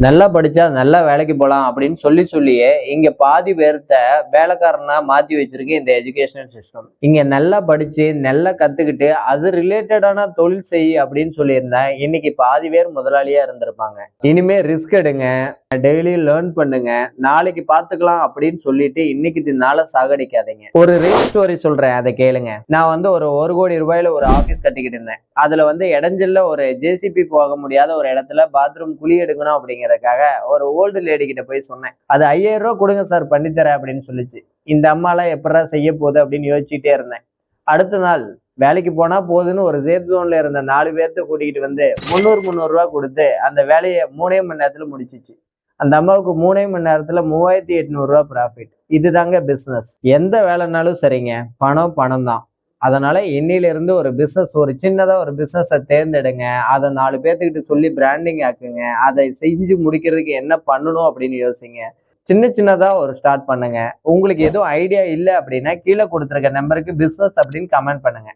நல்லா படிச்சா நல்லா வேலைக்கு போலாம் அப்படின்னு சொல்லியே இங்க பாதி பேர்த்த வேலைக்காரனா மாத்தி வச்சிருக்கு இந்த எஜுகேஷனல் சிஸ்டம். இங்க நல்லா படிச்சு நல்லா கத்துக்கிட்டு அது ரிலேட்டடான தொழில் செய் அப்படின்னு சொல்லியிருந்தா இன்னைக்கு பாதி பேர் முதலாளியா இருந்திருப்பாங்க. இனிமே ரிஸ்க் எடுங்க, டெய்லி லேர்ன் பண்ணுங்க, நாளைக்கு பாத்துக்கலாம் அப்படின்னு சொல்லிட்டு இன்னைக்கு நாளை சாகடிக்காதீங்க. ஒரு ரியல் ஸ்டோரி சொல்றேன், அதை கேளுங்க. நான் வந்து ஒரு 1 கோடி ரூபாயில ஒரு ஆபீஸ் கட்டிக்கிட்டு இருந்தேன். அதுல வந்து இடைஞ்சல்ல ஒரு ஜேசிபி போக முடியாத ஒரு இடத்துல பாத்ரூம் குழி எடுக்கணும் அப்படிங்கறதுக்காக ஒரு ஓல்டு லேடி கிட்ட போய் சொன்னேன். அது 5000 ரூபாய் கொடுங்க சார் பண்ணித்தரேன் அப்படின்னு சொல்லிச்சு. இந்த அம்மாலாம் எப்படா செய்ய போகுது அப்படின்னு யோசிச்சுட்டே இருந்தேன். அடுத்த நாள் வேலைக்கு போனா போதுன்னு ஒரு சேஃப் ஜோன்ல இருந்த 4 பேர்த்த கூட்டிகிட்டு வந்து 300 ரூபாய் கொடுத்து அந்த வேலையை 3 மணி நேரத்துல முடிச்சிச்சு. அந்த அம்மாவுக்கு 3 மணி நேரத்துல 3800 ரூபாய் ப்ராஃபிட். இதுதாங்க பிசினஸ். எந்த வேலைனாலும் சரிங்க, பணம் பணம் தான். அதனால இன்னையில இருந்து ஒரு பிசினஸ், ஒரு சின்னதா ஒரு பிசினஸை தேர்ந்தெடுங்க. அதை 4 பேர்த்துக்கிட்ட சொல்லி பிராண்டிங் ஆக்குங்க. அதை செஞ்சு முடிக்கிறதுக்கு என்ன பண்ணணும் அப்படின்னு யோசிங்க. சின்னதா ஒரு ஸ்டார்ட் பண்ணுங்க. உங்களுக்கு எதுவும் ஐடியா இல்லை அப்படின்னா கீழே கொடுத்துருக்க நம்பருக்கு பிசினஸ் அப்படின்னு கமெண்ட் பண்ணுங்க.